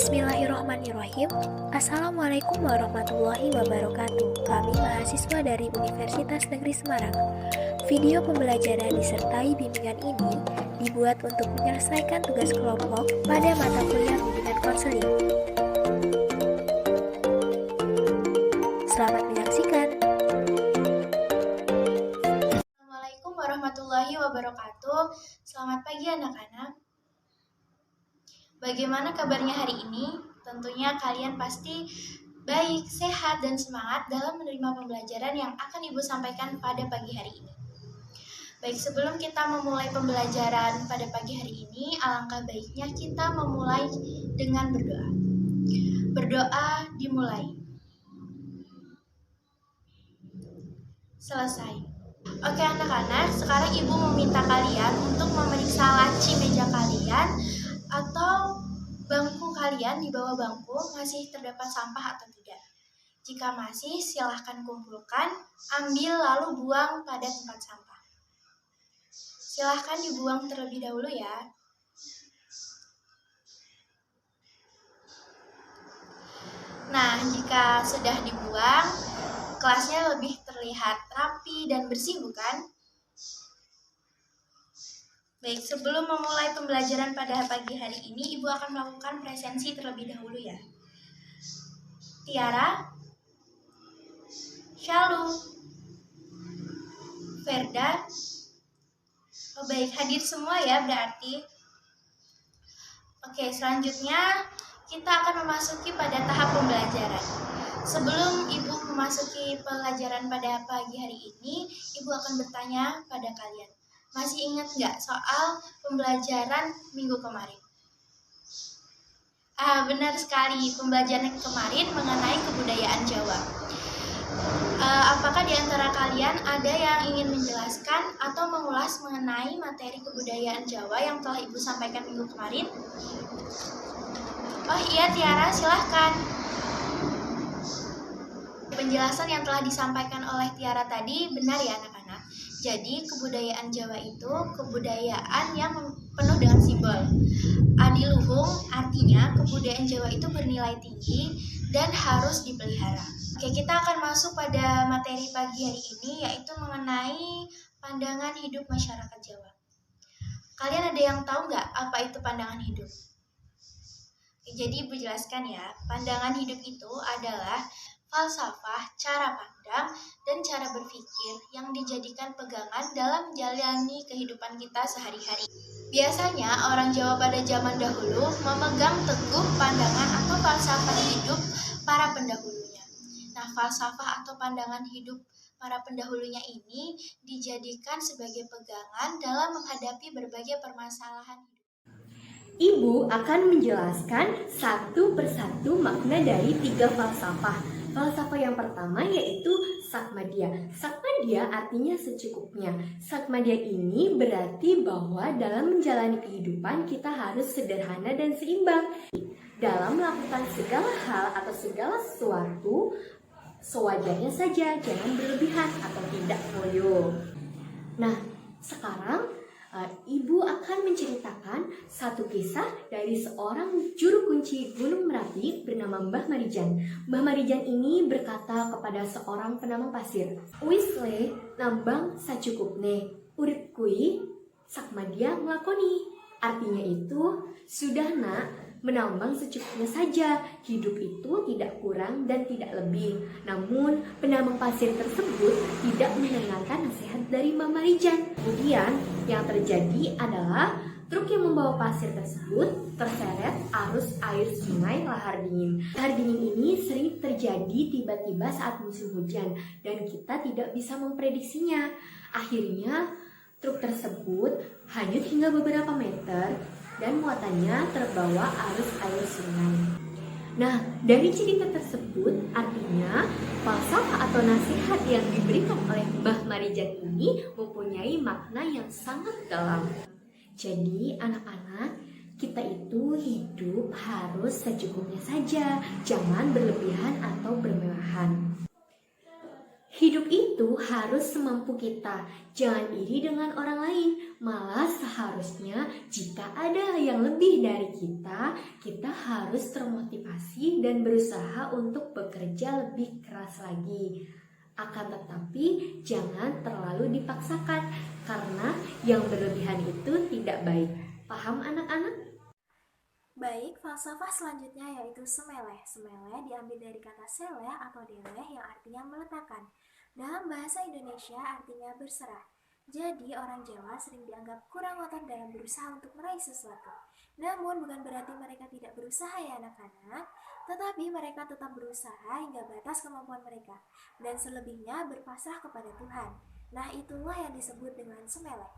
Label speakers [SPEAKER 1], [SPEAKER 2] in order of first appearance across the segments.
[SPEAKER 1] Bismillahirrohmanirrohim. Assalamualaikum warahmatullahi wabarakatuh. Kami mahasiswa dari Universitas Negeri Semarang. Video pembelajaran disertai bimbingan ini dibuat untuk menyelesaikan tugas kelompok pada mata kuliah bimbingan konseling. Selamat menyaksikan.
[SPEAKER 2] Assalamualaikum warahmatullahi wabarakatuh. Selamat pagi anak-anak. Bagaimana kabarnya hari ini? Tentunya kalian pasti baik, sehat, dan semangat dalam menerima pembelajaran yang akan Ibu sampaikan pada pagi hari ini. Baik, sebelum kita memulai pembelajaran pada pagi hari ini, alangkah baiknya kita memulai dengan berdoa. Berdoa dimulai. Selesai. Oke anak-anak, sekarang Ibu meminta kalian untuk memeriksa laci meja kalian atau bangku kalian. Di bawah bangku masih terdapat sampah atau tidak. Jika masih, silahkan kumpulkan, ambil lalu buang pada tempat sampah. Silahkan dibuang terlebih dahulu ya. Nah, jika sudah dibuang, kelasnya lebih terlihat rapi dan bersih, bukan? Baik, sebelum memulai pembelajaran pada pagi hari ini, Ibu akan melakukan presensi terlebih dahulu ya. Tiara, Shalom, Verda. Oh baik, hadir semua ya berarti. Oke, selanjutnya kita akan memasuki pada tahap pembelajaran. Sebelum Ibu memasuki pelajaran pada pagi hari ini, Ibu akan bertanya pada kalian. Masih ingat nggak soal pembelajaran minggu kemarin? Benar sekali, pembelajaran kemarin mengenai kebudayaan Jawa. Apakah di antara kalian ada yang ingin menjelaskan atau mengulas mengenai materi kebudayaan Jawa yang telah Ibu sampaikan minggu kemarin? Oh iya Tiara, silahkan. Penjelasan yang telah disampaikan oleh Tiara tadi benar ya anak-anak. Jadi kebudayaan Jawa itu kebudayaan yang penuh dengan simbol. Adiluhung artinya kebudayaan Jawa itu bernilai tinggi dan harus dipelihara. Oke, kita akan masuk pada materi pagi hari ini, yaitu mengenai pandangan hidup masyarakat Jawa. Kalian ada yang tahu nggak apa itu pandangan hidup? Oke, jadi Ibu jelaskan ya, pandangan hidup itu adalah falsafah, cara pandang, dan cara berpikir yang dijadikan pegangan dalam menjalani kehidupan kita sehari-hari. Biasanya orang Jawa pada zaman dahulu memegang teguh pandangan atau falsafah hidup para pendahulunya. Nah, falsafah atau pandangan hidup para pendahulunya ini dijadikan sebagai pegangan dalam menghadapi berbagai permasalahan hidup.
[SPEAKER 3] Ibu akan menjelaskan satu persatu makna dari 3 falsafah. Falsafah yang pertama yaitu Sakmadya. Sakmadya artinya secukupnya. Sakmadya ini berarti bahwa dalam menjalani kehidupan kita harus sederhana dan seimbang. Dalam melakukan segala hal atau segala sesuatu, sewajarnya saja, jangan berlebihan atau tidak loyo. Nah, sekarang Ibu akan menceritakan satu kisah dari seorang juru kunci Gunung Merapi bernama Mbah Marijan. Mbah Marijan ini berkata kepada seorang penambang pasir, "Wisle nambang sacukupne, urip kui sakmadya nglakoni." Artinya itu, sudah nak, menambang secukupnya saja. Hidup itu tidak kurang dan tidak lebih. Namun, penambang pasir tersebut tidak mendengarkan nasihat dari Mbah Marijan. Kemudian, yang terjadi adalah truk yang membawa pasir tersebut terseret arus air sungai lahar dingin. Lahar dingin ini sering terjadi tiba-tiba saat musim hujan dan kita tidak bisa memprediksinya. Akhirnya, truk tersebut hanyut hingga beberapa meter dan muatannya terbawa arus air sungai. Nah, dari cerita tersebut artinya falsafah atau nasihat yang diberikan oleh Mbah Marijan ini mempunyai makna yang sangat dalam. Jadi anak-anak, kita itu hidup harus secukupnya saja, jangan berlebihan atau bermelahan. Hidup itu harus semampu kita, jangan iri dengan orang lain. Malah seharusnya jika ada yang lebih dari kita, kita harus termotivasi dan berusaha untuk bekerja lebih keras lagi. Akan tetapi jangan terlalu dipaksakan, karena yang berlebihan itu tidak baik. Paham anak-anak?
[SPEAKER 1] Baik, falsafah selanjutnya yaitu semeleh. Semeleh diambil dari kata seleh atau deleh yang artinya meletakkan. Dalam bahasa Indonesia artinya berserah. Jadi orang Jawa sering dianggap kurang otot dalam berusaha untuk meraih sesuatu. Namun bukan berarti mereka tidak berusaha ya anak-anak, tetapi mereka tetap berusaha hingga batas kemampuan mereka. Dan selebihnya berpasrah kepada Tuhan. Nah itulah yang disebut dengan semeleh.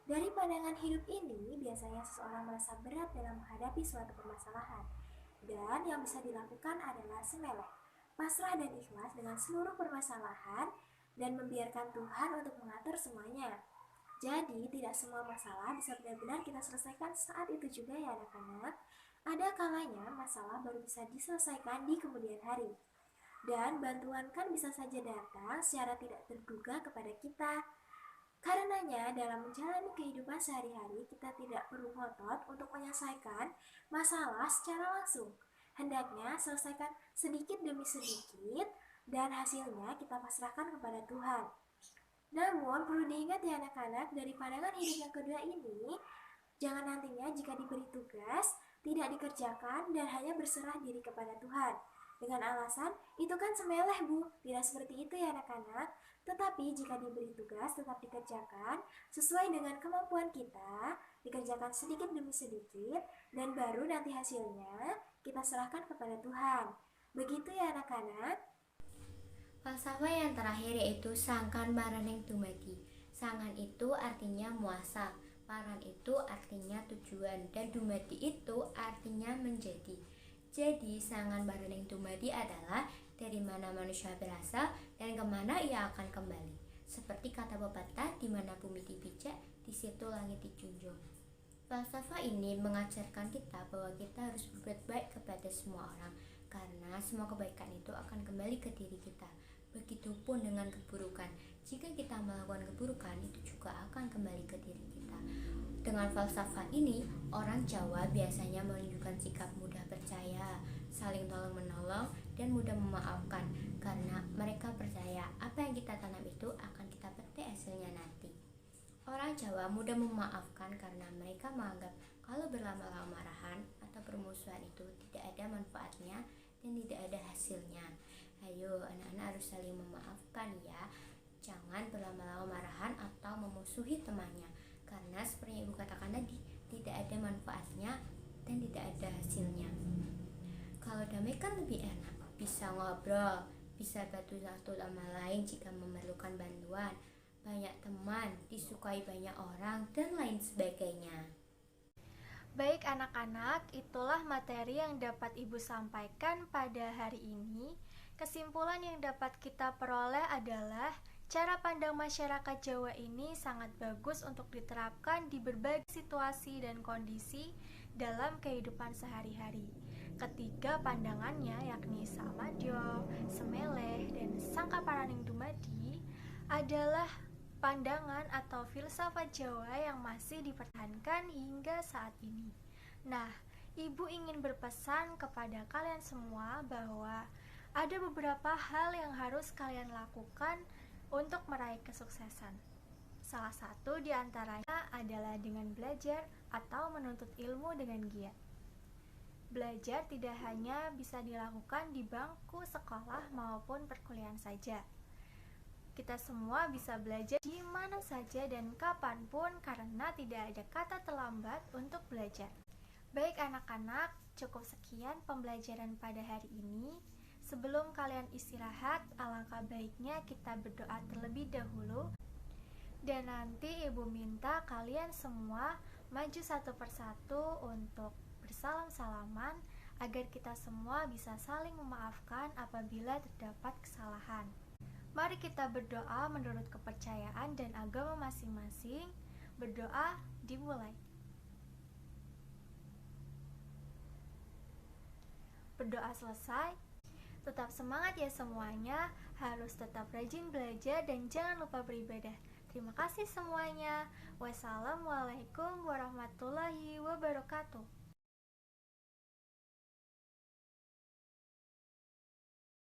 [SPEAKER 1] Dari pandangan hidup ini, biasanya seseorang merasa berat dalam menghadapi suatu permasalahan. Dan yang bisa dilakukan adalah semeleh, pasrah dan ikhlas dengan seluruh permasalahan, dan membiarkan Tuhan untuk mengatur semuanya. Jadi, tidak semua masalah bisa benar-benar kita selesaikan saat itu juga ya anak-anak. Ada kalanya masalah baru bisa diselesaikan di kemudian hari. Dan bantuan kan bisa saja datang secara tidak terduga kepada kita. Karenanya, dalam menjalani kehidupan sehari-hari, kita tidak perlu ngotot untuk menyelesaikan masalah secara langsung. Hendaknya selesaikan sedikit demi sedikit, dan hasilnya kita pasrahkan kepada Tuhan. Namun, perlu diingat ya anak-anak, dari pandangan hidup yang kedua ini, jangan nantinya jika diberi tugas, tidak dikerjakan dan hanya berserah diri kepada Tuhan. Dengan alasan, itu kan semeleh bu, tidak seperti itu ya anak-anak. Tetapi jika diberi tugas tetap dikerjakan sesuai dengan kemampuan kita, dikerjakan sedikit demi sedikit, dan baru nanti hasilnya kita serahkan kepada Tuhan. Begitu ya anak-anak.
[SPEAKER 4] Falsafah yang terakhir yaitu sangkan maraneng dumadi. Sangan itu artinya muasal, paran itu artinya tujuan, dan dumadi itu artinya menjadi. Jadi sangan maraneng dumadi adalah dari mana manusia berasal dan kemana ia akan kembali. Seperti kata pepatah, di mana bumi dipijak, di situ langit dijunjung. Falsafah ini mengajarkan kita bahwa kita harus berbuat baik kepada semua orang, karena semua kebaikan itu akan kembali ke diri kita. Begitupun dengan keburukan. Jika kita melakukan keburukan, itu juga akan kembali ke diri kita. Dengan falsafah ini, orang Jawa biasanya menunjukkan sikap mudah percaya, saling tolong-menolong, dan mudah memaafkan, karena mereka percaya apa yang kita tanam itu akan kita petik hasilnya nanti. Orang Jawa mudah memaafkan karena mereka menganggap kalau berlama-lama marahan atau permusuhan itu tidak ada manfaatnya dan tidak ada hasilnya. Ayo anak-anak harus saling memaafkan ya. Jangan berlama-lama marahan atau memusuhi temannya, karena seperti yang ibu katakan tadi, tidak ada manfaatnya dan tidak ada hasilnya. Kalau damai kan lebih enak, bisa ngobrol, bisa bantu satu sama lain jika memerlukan bantuan, banyak teman, disukai banyak orang, dan lain sebagainya.
[SPEAKER 2] Baik anak-anak, itulah materi yang dapat Ibu sampaikan pada hari ini. Kesimpulan yang dapat kita peroleh adalah cara pandang masyarakat Jawa ini sangat bagus untuk diterapkan di berbagai situasi dan kondisi dalam kehidupan sehari-hari. Ketiga pandangannya yakni samadyo, semeleh, dan sangka paraning dumadi adalah pandangan atau filsafat Jawa yang masih dipertahankan hingga saat ini. Nah, Ibu ingin berpesan kepada kalian semua bahwa ada beberapa hal yang harus kalian lakukan untuk meraih kesuksesan. Salah satu di antaranya adalah dengan belajar atau menuntut ilmu dengan giat. Belajar tidak hanya bisa dilakukan di bangku sekolah maupun perkuliahan saja. Kita semua bisa belajar di mana saja dan kapanpun karena tidak ada kata terlambat untuk belajar. Baik anak-anak, cukup sekian pembelajaran pada hari ini. Sebelum kalian istirahat, alangkah baiknya kita berdoa terlebih dahulu. Dan nanti Ibu minta kalian semua maju satu persatu untuk bersalam-salaman agar kita semua bisa saling memaafkan apabila terdapat kesalahan. Mari kita berdoa menurut kepercayaan dan agama masing-masing. Berdoa dimulai. Berdoa selesai.
[SPEAKER 5] Tetap semangat ya semuanya, harus tetap rajin belajar dan jangan lupa beribadah. Terima kasih semuanya. Wassalamualaikum warahmatullahi wabarakatuh.